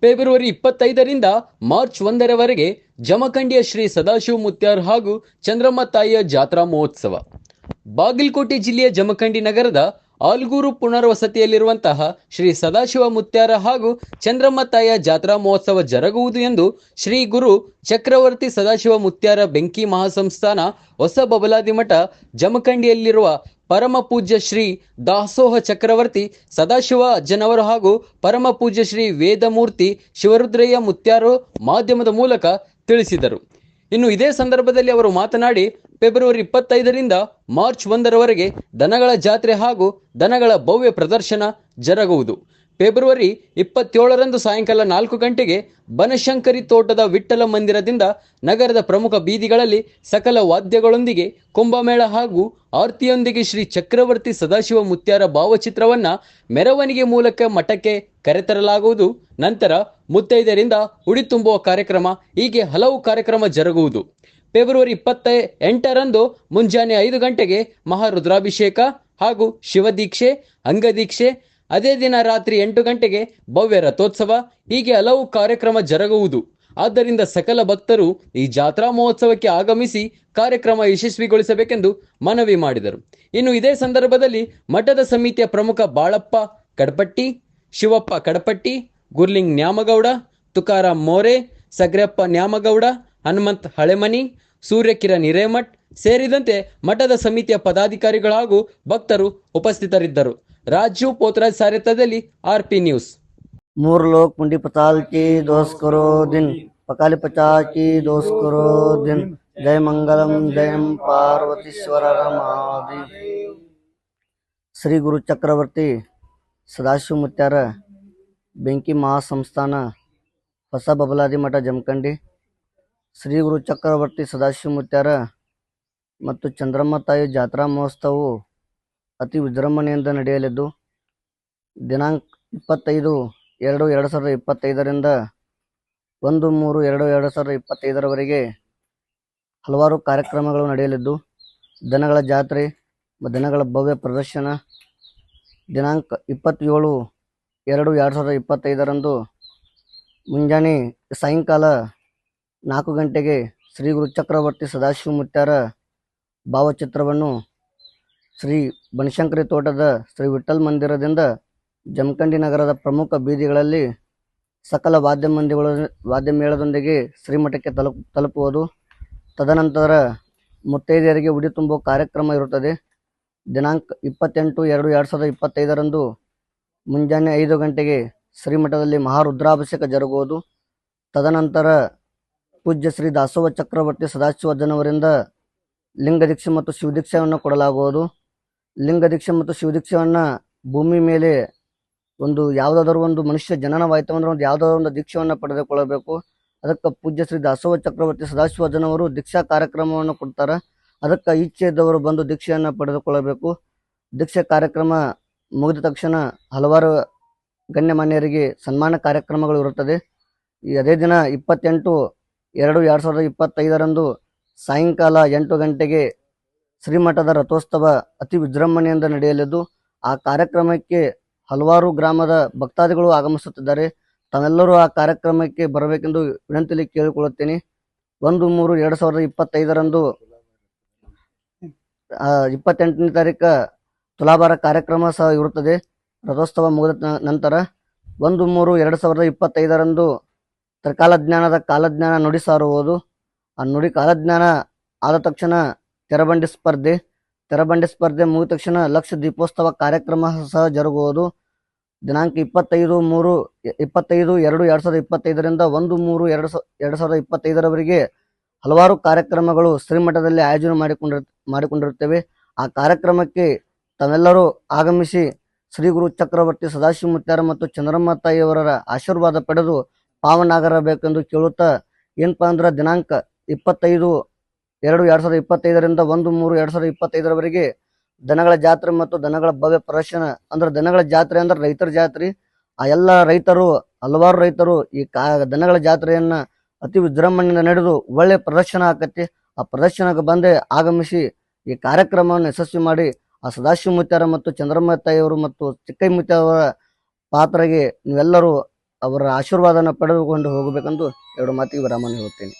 February 25ರಿಂದ March 1ರವರೆಗೆ ಜಮಖಂಡಿಯ Shri Sadashiva ಮುತ್ಯಾರ್ ಹಾಗೂ ಚಂದ್ರಮ್ಮ ತಾಯಿಯ ಜಾತ್ರಾ ಮಹೋತ್ಸವ. ಬಾಗಲಕೋಟೆ ಜಿಲ್ಲೆಯ ಜಮಖಂಡಿ ನಗರದ ಆಲ್ಗೂರು ಪುನರ್ವಸತಿಯಲ್ಲಿರುವಂತಹ ಶ್ರೀ ಸದಾಶಿವ ಮುತ್ಯಾರ ಹಾಗೂ ಚಂದ್ರಮ್ಮ ತಾಯಿಯ ಜಾತ್ರಾ ಮಹೋತ್ಸವ ಜರುಗುವುದು ಎಂದು ಶ್ರೀ ಗುರು ಚಕ್ರವರ್ತಿ ಸದಾಶಿವ ಮುತ್ಯಾರ ಬೆಂಕಿ ಮಹಾಸಂಸ್ಥಾನ ಹೊಸ ಬಬಲಾದಿ ಮಠ ಜಮಖಂಡಿಯಲ್ಲಿರುವ ಪರಮ ಪೂಜ್ಯ ಶ್ರೀ ದಾಸೋಹ ಚಕ್ರವರ್ತಿ ಸದಾಶಿವ ಅಜ್ಜನವರು ಹಾಗೂ ಪರಮ ಪೂಜ್ಯ ಶ್ರೀ ವೇದಮೂರ್ತಿ ಶಿವರುದ್ರಯ್ಯ ಮುತ್ಯಾರು ಮಾಧ್ಯಮದ ಮೂಲಕ ತಿಳಿಸಿದರು. ಇನ್ನು ಇದೇ ಸಂದರ್ಭದಲ್ಲಿ ಅವರು ಮಾತನಾಡಿ, ಫೆಬ್ರವರಿ 25ರಿಂದ ಮಾರ್ಚ್ 1ರವರೆಗೆ ದನಗಳ ಜಾತ್ರೆ ಹಾಗೂ ದನಗಳ ಭವ್ಯ ಪ್ರದರ್ಶನ ಜರುಗುವುದು. ಫೆಬ್ರವರಿ 27ರಂದು ಸಾಯಂಕಾಲ 4 ಗಂಟೆಗೆ ಬನಶಂಕರಿ ತೋಟದ ವಿಠ್ಠಲ ಮಂದಿರದಿಂದ ನಗರದ ಪ್ರಮುಖ ಬೀದಿಗಳಲ್ಲಿ ಸಕಲ ವಾದ್ಯಗಳೊಂದಿಗೆ ಕುಂಭಮೇಳ ಹಾಗೂ ಆರತಿಯೊಂದಿಗೆ ಶ್ರೀ ಚಕ್ರವರ್ತಿ ಸದಾಶಿವ ಮುತ್ಯಾರ ಭಾವಚಿತ್ರವನ್ನ ಮೆರವಣಿಗೆ ಮೂಲಕ ಮಠಕ್ಕೆ ಕರೆತರಲಾಗುವುದು. ನಂತರ ಮುತ್ತೈದರಿಂದ ಉಡಿ ತುಂಬುವ ಕಾರ್ಯಕ್ರಮ, ಹೀಗೆ ಹಲವು ಕಾರ್ಯಕ್ರಮ ಜರುಗುವುದು. ಫೆಬ್ರವರಿ 28ರಂದು ಮುಂಜಾನೆ 5 ಗಂಟೆಗೆ ಮಹಾರುದ್ರಾಭಿಷೇಕ ಹಾಗೂ ಶಿವದೀಕ್ಷೆ, ಅಂಗದೀಕ್ಷೆ, ಅದೇ ದಿನ ರಾತ್ರಿ 8 ಗಂಟೆಗೆ ಭವ್ಯ ರಥೋತ್ಸವ, ಹೀಗೆ ಹಲವು ಕಾರ್ಯಕ್ರಮ ಜರುಗುವುದು. ಆದ್ದರಿಂದ ಸಕಲ ಭಕ್ತರು ಈ ಜಾತ್ರಾ ಮಹೋತ್ಸವಕ್ಕೆ ಆಗಮಿಸಿ ಕಾರ್ಯಕ್ರಮ ಯಶಸ್ವಿಗೊಳಿಸಬೇಕೆಂದು ಮನವಿ ಮಾಡಿದರು. ಇನ್ನು ಇದೇ ಸಂದರ್ಭದಲ್ಲಿ ಮಠದ ಸಮಿತಿಯ ಪ್ರಮುಖ ಬಾಳಪ್ಪ ಕಡಪಟ್ಟಿ, ಶಿವಪ್ಪ ಕಡಪಟ್ಟಿ, ಗುರ್ಲಿಂಗ್ ನ್ಯಾಮಗೌಡ, ತುಕಾರಾಮ್ ಮೋರೆ, ಸಗ್ರಪ್ಪ ನ್ಯಾಮಗೌಡ, ಹನುಮಂತ್ ಹಳೆಮನಿ, ಸೂರ್ಯಕಿರಣ್ ಹಿರೇಮಠ್ ಸೇರಿದಂತೆ ಮಠದ ಸಮಿತಿಯ ಪದಾಧಿಕಾರಿಗಳು ಹಾಗೂ ಭಕ್ತರು ಉಪಸ್ಥಿತರಿದ್ದರು. राजू पोतराज सारथ्यದಲ್ಲಿ आरपी न्यूज। मूर लोक पुंडी पताल की दोष करो दिन, पकाली पचा की दोष करो दिन। जय मंगलम जयम पार्वतीश्वर रमादि। श्री गुरु चक्रवर्ती सदाशिव मुत्यार ಬೆಂಕಿ ಮಹಾಸಂಸ್ಥಾನ ಹೊಸ ಬಬಲಾದಿ ಮಠ ಜಮಖಂಡಿ ಶ್ರೀ ಗುರು ಚಕ್ರವರ್ತಿ ಸದಾಶಿವ ಮುತ್ಯಾರ ಮತ್ತು ಚಂದ್ರಮ್ಮ ತಾಯಿ ಜಾತ್ರಾ ಮಹೋತ್ಸವವು ಅತಿ ವಿಜೃಂಭಣೆಯಿಂದ ನಡೆಯಲಿದ್ದು ದಿನಾಂಕ 25/2/2025ರಿಂದ 1/3/2025ರವರೆಗೆ ಹಲವಾರು ಕಾರ್ಯಕ್ರಮಗಳು ನಡೆಯಲಿದ್ದು ದನಗಳ ಜಾತ್ರೆ, ದನಗಳ ಭವ್ಯ ಪ್ರದರ್ಶನ ದಿನಾಂಕ 27/2/2025ರಂದು ಮುಂಜಾನೆ ಸಾಯಂಕಾಲ 4 ಗಂಟೆಗೆ ಶ್ರೀ ಗುರು ಚಕ್ರವರ್ತಿ ಸದಾಶಿವ ಮುತ್ಯಾರ ಭಾವಚಿತ್ರವನ್ನು ಶ್ರೀ ಬನಶಂಕರಿ ತೋಟದ ಶ್ರೀ ವಿಠ್ಠಲ ಮಂದಿರದಿಂದ ಜಮಖಂಡಿ ನಗರದ ಪ್ರಮುಖ ಬೀದಿಗಳಲ್ಲಿ ಸಕಲ ವಾದ್ಯ ಮೇಳದೊಂದಿಗೆ ಶ್ರೀಮಠಕ್ಕೆ ತಲುಪುವುದು. ತದನಂತರ ಮುತ್ತೈದೆಯರಿಗೆ ಉಡಿ ತುಂಬುವ ಕಾರ್ಯಕ್ರಮ ಇರುತ್ತದೆ. ದಿನಾಂಕ 28/2/2025ರಂದು ಮುಂಜಾನೆ 5 ಗಂಟೆಗೆ ಶ್ರೀಮಠದಲ್ಲಿ ಮಹಾರುದ್ರಾಭಿಷೇಕ ಜರುಗುವುದು. ತದನಂತರ ಪೂಜ್ಯ ಶ್ರೀ ದಾಸೋಹ ಚಕ್ರವರ್ತಿ ಸದಾಶಿವ ಅಜ್ಜನವರಿಂದ ಲಿಂಗ ದೀಕ್ಷೆ ಮತ್ತು ಶಿವದೀಕ್ಷೆಯನ್ನು ಕೊಡಲಾಗುವುದು. ಲಿಂಗ ದೀಕ್ಷೆ ಮತ್ತು ಶಿವದೀಕ್ಷೆಯನ್ನು ಭೂಮಿ ಮೇಲೆ ಯಾವುದಾದರೂ ಒಂದು ಮನುಷ್ಯ ಜನನವಾಯಿತು ಅಂದ್ರೆ ಯಾವುದಾದ್ರು ಒಂದು ದೀಕ್ಷೆಯನ್ನು ಪಡೆದುಕೊಳ್ಳಬೇಕು. ಅದಕ್ಕೆ ಪೂಜ್ಯ ಶ್ರೀ ದಾಸೋಹ ಚಕ್ರವರ್ತಿ ಸದಾಶಿವ ಅಜ್ಜನವರು ದೀಕ್ಷಾ ಕಾರ್ಯಕ್ರಮವನ್ನು ಕೊಡ್ತಾರೆ. ಅದಕ್ಕೆ ಇಚ್ಛೆ ಇದ್ದವರು ಬಂದು ದೀಕ್ಷೆಯನ್ನು ಪಡೆದುಕೊಳ್ಳಬೇಕು. ದೀಕ್ಷೆ ಕಾರ್ಯಕ್ರಮ ಮುಗಿದ ತಕ್ಷಣ ಹಲವಾರು ಗಣ್ಯಮಾನ್ಯರಿಗೆ ಸನ್ಮಾನ ಕಾರ್ಯಕ್ರಮಗಳು ಇರುತ್ತದೆ. ಅದೇ ದಿನ 28/2/2025ರಂದು ಸಾಯಂಕಾಲ 8 ಗಂಟೆಗೆ ಶ್ರೀಮಠದ ರಥೋತ್ಸವ ಅತಿ ವಿಜೃಂಭಣೆಯಿಂದ ನಡೆಯಲಿದ್ದು ಆ ಕಾರ್ಯಕ್ರಮಕ್ಕೆ ಹಲವಾರು ಗ್ರಾಮದ ಭಕ್ತಾದಿಗಳು ಆಗಮಿಸುತ್ತಿದ್ದಾರೆ. ತಾವೆಲ್ಲರೂ ಆ ಕಾರ್ಯಕ್ರಮಕ್ಕೆ ಬರಬೇಕೆಂದು ವಿನಂತಿಯಲ್ಲಿ ಕೇಳಿಕೊಳ್ಳುತ್ತೇನೆ. 1/3/2025ರಂದು 28ನೇ ತಾರೀಕು ತುಲಾಭಾರ ಕಾರ್ಯಕ್ರಮ ಸಹ ಇರುತ್ತದೆ. ರಥೋತ್ಸವ ಮುಗಿದ ನಂತರ 1/3/2025ರಂದು ತ್ರಿಕಾಲಜ್ಞಾನದ ಕಾಲಜ್ಞಾನ ನುಡಿ ಸಾರುವುದು. ಆ ನುಡಿ ಕಾಲಜ್ಞಾನ ಆದ ತಕ್ಷಣ ತೆರಬಂಡಿ ಸ್ಪರ್ಧೆ ಮುಗಿದ ತಕ್ಷಣ ಲಕ್ಷ ದೀಪೋತ್ಸವ ಕಾರ್ಯಕ್ರಮ ಸಹ ಜರುಗುವುದು. ದಿನಾಂಕ 25/2/2025ರಿಂದ 1/3/2025ರವರೆಗೆ ಹಲವಾರು ಕಾರ್ಯಕ್ರಮಗಳು ಶ್ರೀಮಠದಲ್ಲಿ ಆಯೋಜನೆ ಮಾಡಿಕೊಂಡಿರುತ್ತೇವೆ. ಆ ಕಾರ್ಯಕ್ರಮಕ್ಕೆ ತಾವೆಲ್ಲರೂ ಆಗಮಿಸಿ ಶ್ರೀ ಗುರು ಚಕ್ರವರ್ತಿ ಸದಾಶಿವ ಮುತ್ಯಾರ ಮತ್ತು ಚಂದ್ರಮ್ಮ ತಾಯಿಯವರ ಆಶೀರ್ವಾದ ಪಡೆದು ಪಾವನಾಗಬೇಕೆಂದು ಕೇಳುತ್ತಾ, ಏನಪ್ಪಾ ಅಂದ್ರೆ ದಿನಾಂಕ 25/2/2025ರಿಂದ 1/3/2025ರವರೆಗೆ ದನಗಳ ಜಾತ್ರೆ ಮತ್ತು ದನಗಳ ಭವ್ಯ ಪ್ರದರ್ಶನ. ಅಂದ್ರೆ ದನಗಳ ಜಾತ್ರೆ ಅಂದ್ರೆ ರೈತರ ಜಾತ್ರೆ. ಆ ಎಲ್ಲ ಹಲವಾರು ರೈತರು ಈ ದನಗಳ ಜಾತ್ರೆಯನ್ನ ಅತಿ ವಿಜೃಂಭಣೆಯಿಂದ ನಡೆದು ಒಳ್ಳೆ ಪ್ರದರ್ಶನ ಆಕತಿ. ಆ ಪ್ರದರ್ಶನಕ್ಕೆ ಬಂದೇ ಆಗಮಿಸಿ ಈ ಕಾರ್ಯಕ್ರಮವನ್ನು ಯಶಸ್ವಿ ಮಾಡಿ ಆ ಸದಾಶಿವ ಮುತ್ಯಾರ ಮತ್ತು ಚಂದ್ರಮ್ಮ ತಾಯಿಯವರು ಮತ್ತು ಚಿಕ್ಕೈ ಮುತ್ಯಾರ ಪಾತ್ರೆಗೆ ನೀವೆಲ್ಲರೂ ಅವರ ಆಶೀರ್ವಾದನ ಪಡೆದುಕೊಂಡು ಹೋಗಬೇಕೆಂದು ಎರಡು ಮಾತಿಗೆ ವಿರಾಮವನ್ನು ಹೇಳುತ್ತೇನೆ.